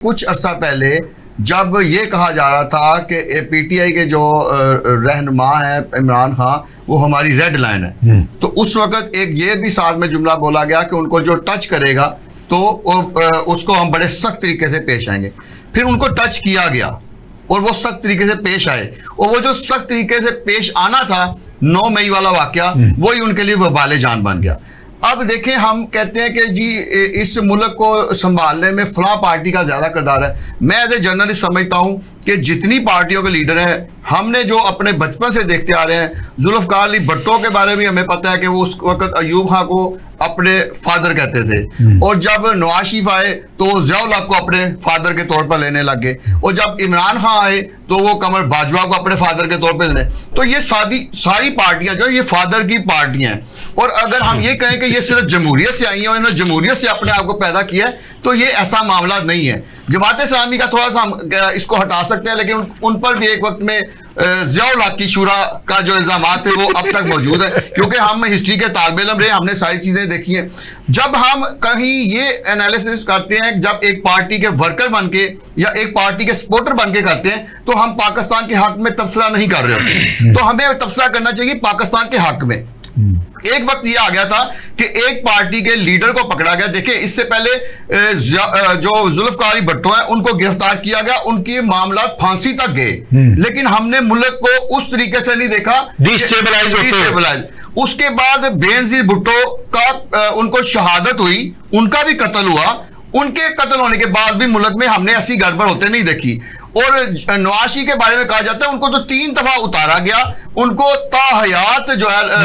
कुछ अर्सा पहले जब ये कहा जा रहा था कि पीटीआई के जो रहनुमा है इमरान खान, वो हमारी रेड लाइन है, तो उस वक्त एक ये भी साथ में जुमला बोला गया कि उनको जो टच करेगा तो उसको हम बड़े सख्त तरीके से पेश आएंगे। फिर उनको टच किया गया और वो सख्त तरीके से पेश आए, और वो जो सख्त तरीके से पेश आना था 9 मई वाला वाकया, वही उनके लिए वबाले जान बन गया। अब देखें, हम कहते हैं कि जी इस मुल्क को संभालने में फलां पार्टी का ज़्यादा किरदार है। मैं एज ए जर्नलिस्ट समझता हूँ कि जितनी पार्टियों के लीडर हैं, हमने जो अपने बचपन से देखते आ रहे हैं, जुल्फ़िकार अली भुट्टो के बारे में हमें पता है कि वो उस वक्त अयूब खां को अपने फादर कहते थे, और जब नवाज शरीफ आए तो वो ज़िया-उल हक को अपने फादर के तौर पर लेने लगे, और जब इमरान खान आए तो वो कमर बाजवा को अपने फादर के तौर पर लेने। तो ये सारी पार्टियां जो ये फादर की पार्टियां हैं, और अगर हम ये कहें कि ये सिर्फ जमहूरियत से आई हैं और इन्होंने जमहूरियत से अपने आप को पैदा किया है, तो ये ऐसा मामला नहीं है। जमात इस्लामी का थोड़ा सा हम इसको हटा सकते हैं, लेकिन उन पर भी एक वक्त में ज़िया-उल हक की शूरा का जो इल्ज़ामात है वो अब तक मौजूद है, क्योंकि हम हिस्ट्री के तालिब इल्म रहे, हमने सारी चीज़ें देखी हैं। जब हम कहीं ये एनालिसिस करते हैं, जब एक पार्टी के वर्कर बन के या एक पार्टी के सपोर्टर बन के करते हैं, तो हम पाकिस्तान के हक में तबसरा नहीं कर रहे होते, तो हमें तबसरा करना चाहिए पाकिस्तान के हक में। एक वक्त ये आ गया था कि एक पार्टी के लीडर को पकड़ा गया। देखिए, इससे पहले जो जुल्फ़िकार अली भुट्टो हैं उनको गिरफ्तार किया गया, उनके मामला फांसी तक गए, लेकिन हमने मुल्क को उस तरीके से नहीं देखा, डिस्टेबलाइज। उसके बाद बेनज़ीर भुट्टो का उनको शहादत हुई, उनका भी कत्ल हुआ। उनके कत्ल होने के बाद भी मुल्क में हमने ऐसी गड़बड़ होते नहीं देखी। और नवाज शरीफ के बारे में कहा जाता है उनको तो 3 दफा उतारा गया, उनको ताहयात जो है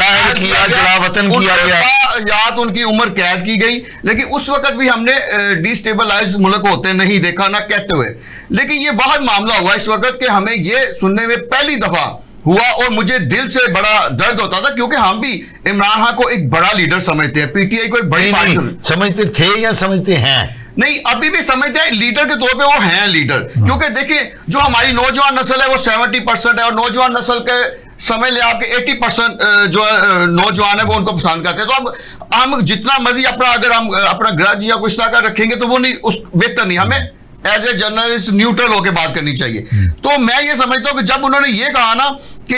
ताहयात उनकी उम्र कैद की गई, लेकिन उस वक्त भी हमने डिस्टेबलाइज मुल्क होते नहीं देखा, ना कहते हुए। लेकिन ये वह मामला हुआ इस वक्त कि हमें ये सुनने में पहली दफा हुआ, और मुझे दिल से बड़ा दर्द होता था, क्योंकि हम भी इमरान खान को एक बड़ा लीडर समझते हैं, पीटीआई को एक बड़ी पार्टी समझते थे या समझते हैं, नहीं अभी भी समझते हैं, लीडर के तौर पे वो हैं लीडर। क्योंकि देखिए, जो हमारी नौजवान नस्ल है वो 70% है, और नौजवान नस्ल के समझ ले आपके 80% जो नौजवान है वो उनको पसंद करते हैं। तो अब हम जितना मर्जी अगर हम अपना ग्रज या कुछ का रखेंगे तो वो नहीं, उस बेहतर नहीं। हमें एज ए जर्नलिस्ट न्यूट्रल होकर बात करनी चाहिए। तो मैं ये समझता हूँ कि जब उन्होंने ये कहा ना कि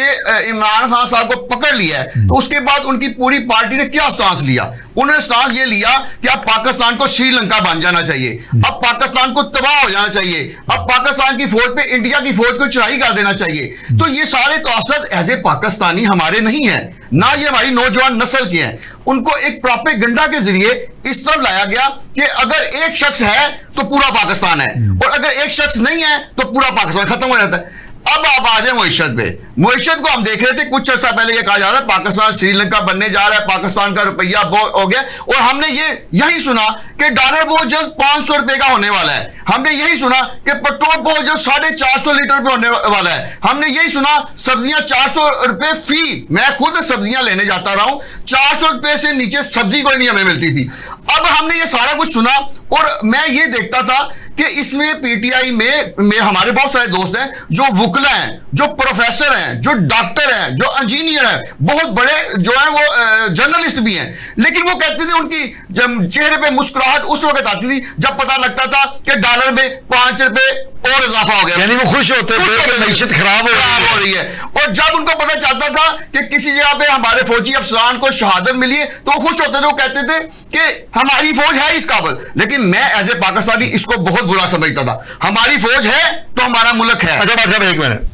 इमरान खान साहब को पकड़ लिया है, तो उसके बाद उनकी पूरी पार्टी ने क्या स्टांस लिया? उन्होंने स्टांस ये लिया कि अब पाकिस्तान को श्रीलंका बन जाना चाहिए, अब पाकिस्तान को तबाह हो जाना चाहिए, अब पाकिस्तान की फौज पे इंडिया की फौज को चढ़ाई कर देना चाहिए। तो ये सारे तौसरत एज ए पाकिस्तानी हमारे नहीं है, ना ये हमारी नौजवान नस्ल के हैं। उनको एक प्रोपेगेंडा के जरिए इस तरफ लाया गया कि अगर एक शख्स है तो पूरा पाकिस्तान है, और अगर एक शख्स नहीं है तो पूरा पाकिस्तान खत्म हो जाता है। अब आप आ जाए मुईशत पे। मुईशत को हम देख रहे थे, कुछ अर्सा पहले ये कहा जा रहा है पाकिस्तान श्रीलंका बनने जा रहा है, पाकिस्तान का रुपया बहुत हो गया, और हमने यही सुना कि डॉलर बहुत जल्द 500 रुपए का होने वाला है। हमने यही सुना कि पेट्रोल बहुत जल्द 450 लीटर पे होने वाला है। हमने यही सुना सब्जियां 400 रुपए फी, मैं खुद सब्जियां लेने जाता रहा हूं, 400 रुपए से नीचे सब्जी कोई नहीं हमें मिलती थी। अब हमने ये सारा कुछ सुना, और मैं ये देखता था कि इसमें पीटीआई में हमारे बहुत सारे दोस्त हैं जो वकील हैं, जो प्रोफेसर हैं, जो डॉक्टर हैं, जो इंजीनियर हैं, बहुत बड़े जो हैं वो जर्नलिस्ट भी हैं, लेकिन वो कहते थे उनकी जब चेहरे पे मुस्कुराहट उस वक्त आती थी जब पता लगता था कि डॉलर में 5 रुपए और इजाफा हो गया, यानी वो खुश होते थे कि मईशत खराब हो रही है। और जब उनको पता चलता था कि किसी जगह पे हमारे फौजी अफसरान को शहादत मिली है तो वो खुश होते थे, वो कहते थे कि हमारी फौज है इस काबिल। लेकिन मैं एज ए पाकिस्तानी इसको बहुत बुरा समझता था। हमारी फौज है तो हमारा मुल्क है। अच्छा भाई साहब, एक मिनट,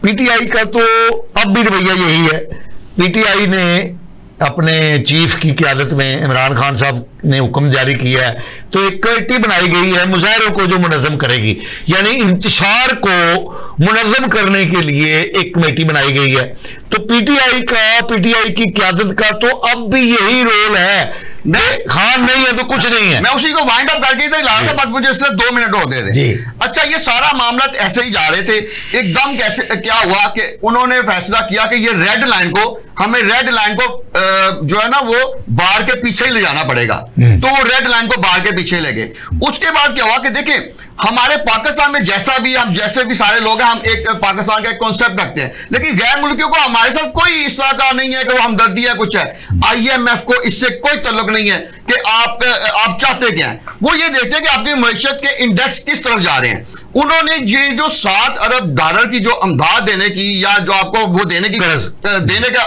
पीटीआई का तो अब भी रवैया यही है। पीटीआई ने अपने चीफ की क़यादत में इमरान खान साहब ने हुक्म जारी किया है, तो एक कमेटी बनाई गई है मुजाहरों को जो मुनज़्ज़म करेगी, यानी इंतशार को मुनज़्ज़म करने के लिए एक कमेटी बनाई गई है। तो पीटीआई की क़यादत का तो अब भी यही रोल है, खान नहीं है तो कुछ नहीं है। मैं उसी को वाइंड अप करके इधर ला रहा था, बस मुझे सिर्फ 2 मिनट होते थे। अच्छा, ये सारा मामला ऐसे ही जा रहे थे, एकदम कैसे क्या हुआ कि उन्होंने फैसला किया कि ये हमें रेड लाइन को जो है ना वो बार के पीछे ही ले जाना पड़ेगा, तो वो रेड लाइन को बार के पीछे ले गए। उसके बाद क्या हुआ कि देखें, हमारे पाकिस्तान में जैसा भी हम जैसे भी सारे लोग हैं, हम एक पाकिस्तान का एक कॉन्सेप्ट रखते हैं, लेकिन गैर मुल्कियों को हमारे साथ कोई इस तरह का नहीं है कि वो हमदर्दी है कुछ है। IMF को इससे कोई ताल्लुक नहीं है कि आप चाहते क्या हैं। वो ये देखते हैं कि आपकी मईशत के इंडेक्स किस तरफ जा रहे हैं। उन्होंने ये जो $7 अरब की जो अमदाद देने की या जो आपको वो देने का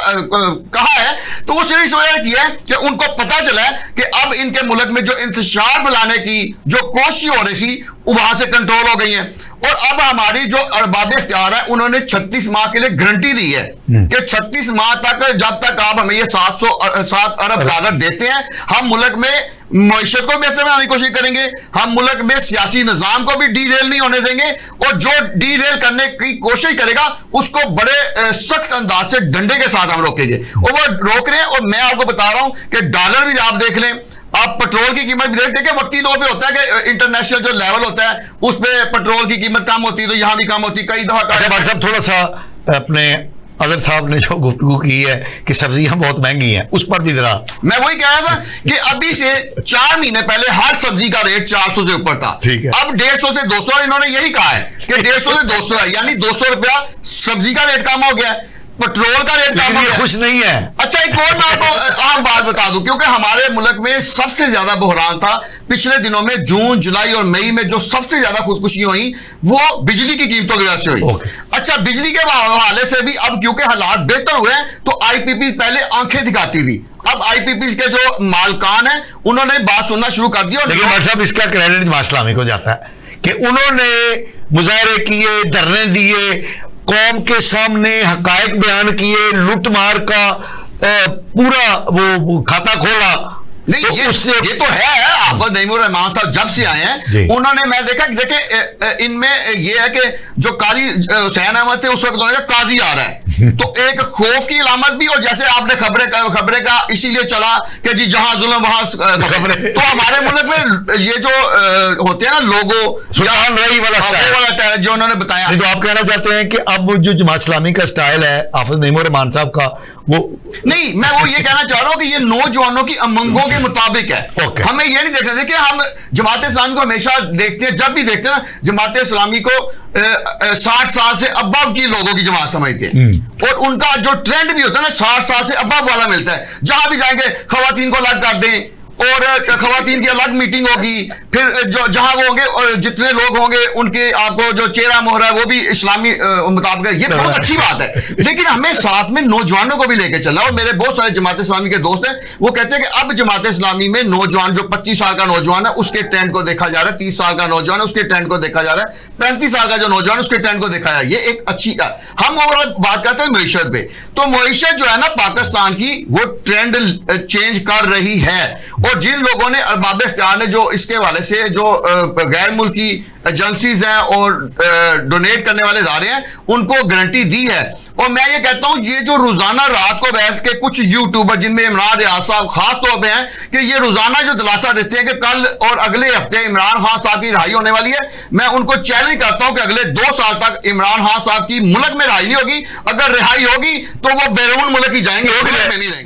कहा है, तो वो सिर्फ इस वजह से किया है कि उनको पता चला है कि अब इनके मुल्क में जो इंतशार बुलाने की जो कोशिश हो रही थी वहां से कंट्रोल हो गई है। और अब हमारी जो अरबाब इख्तियार है, उन्होंने 36 माह के लिए गारंटी दी है कि 36 माह तक जब तक आप हमें ये $7 अरब देते हैं, हम मुल्क में मईशत को बेहतर बनाने की कोशिश करेंगे, हम मुल्क में सियासी निजाम को भी डीरेल नहीं होने देंगे, और जो डीरेल करने की कोशिश करेगा उसको बड़े सख्त अंदाज से डंडे के साथ हम रोकेंगे। और वो रोक रहे हैं। और मैं आपको बता रहा हूं कि डॉलर भी आप देख लें, आप पेट्रोल की कीमत भी देखिए, वक्ती तौर पे होता है कि इंटरनेशनल जो लेवल होता है उस पे पेट्रोल की कीमत कम होती है, तो यहां भी कम होती है कई दफा। भाई साहब, थोड़ा सा अपने अदर साहब ने जो गुफ्तगू की है कि सब्जियां बहुत महंगी हैं, उस पर भी जरा। मैं वही कह रहा था कि अभी से 4 महीने पहले हर सब्जी का रेट 400 से ऊपर था। ठीक है। अब 150 से 200, और इन्होंने यही कहा है कि 150 से 200 है, यानी 200 रुपया सब्जी का रेट कम हो गया, पेट्रोल का रेट कम हो गया। खुश नहीं है। अच्छा, एक और मैं आपको अहम बात बता दूं, क्योंकि हमारे मुल्क में सबसे ज्यादा बहरान था पिछले दिनों में, जून, जुलाई और मई में जो सबसे ज्यादा खुदकुशी हुई वो बिजली की कीमतों की वजह से हुई। अच्छा, बिजली के हवाले से भी अब क्योंकि हालात बेहतर हुए हैं, तो IPP पहले आंखें दिखाती थी, अब IPP के जो मालकान हैं उन्होंने बात सुनना शुरू कर दिया। लेकिन भाई साहब, इसका क्रेडिट जमात इस्लामी को जाता है कि उन्होंने मुजाहरे किए, धरने दिए, कौम के सामने हकायक बयान किए, लूटमार का पूरा वो खाता खोला। नहीं, तो ये तो है। आफत नईमुर रहमान साहब जब से आए हैं, उन्होंने, मैं देखा कि देखे इनमें ये है कि जो काजी हुसैन अहमद थे उस वक्त उन्होंने कहा काजी आ रहा है, तो एक खौफ की अलामत भी। और जैसे आपने खबरें का इसीलिए चला कि जी जहां जुल्म वहां खबरें, तो हमारे मुल्क में ये जो होते हैं ना लोगो सुल्तान रही वाला स्टाइल जो उन्होंने बताया। तो आप कहना चाहते हैं कि अब जो जमात इस्लामी का स्टाइल है आफत नईमुर रहमान साहब का, वो नहीं, मैं वो ये कहना चाह रहा हूं कि ये नौजवानों की उमंगों के मुताबिक है। हमें ये नहीं देखना कि हम जमात इस्लामी को हमेशा देखते हैं, जब भी देखते हैं ना, जमात इस्लामी को 60 साल से अबव की लोगों की जमात समझते हैं, और उनका जो ट्रेंड भी होता है ना 60 साल से अबव वाला मिलता है। जहां भी जाएंगे खवातीन को अलग कर दें, और खवातीन की अलग मीटिंग होगी, फिर जो जहां वो होंगे और जितने लोग होंगे उनके आपको जो चेहरा मोहरा है वो भी इस्लामी मुताबिक है। ये बहुत अच्छी बात है, लेकिन हमें साथ में नौजवानों को भी लेके चलना। और मेरे बहुत सारे जमात इस्लामी के दोस्त हैं, वो कहते हैं कि अब जमात इस्लामी में नौजवान, जो 25 साल का नौजवान है उसके ट्रेंड को देखा जा रहा है, 30 साल का नौजवान है उसके ट्रेंड को देखा जा रहा है, 35 साल का जो नौजवान है उसके ट्रेंड को देखा जा रहा है। ये एक अच्छी हम ओवरऑल बात करते हैं मईशत पे, तो मईशत जो है ना पाकिस्तान की, वो ट्रेंड चेंज कर रही है। और जिन लोगों ने अरबाब इख्तियार ने जो इसके हवाले से जो गैर मुल्की एजेंसीज हैं और डोनेट करने वाले इदारे हैं उनको गारंटी दी है। और मैं ये कहता हूं, ये जो रोजाना रात को बैठ के कुछ यूट्यूबर, जिनमें इमरान रियाज साहब खास तौर पे हैं, कि ये रोजाना जो दिलासा देते हैं कि कल और अगले हफ्ते इमरान खान साहब की रिहाई होने वाली है, मैं उनको चैलेंज करता हूं कि अगले 2 साल तक इमरान खान साहब की मुल्क में रिहाई नहीं होगी। अगर रिहाई होगी तो वो बैरून मुल्क ही जाएंगे, नहीं रहेंगे।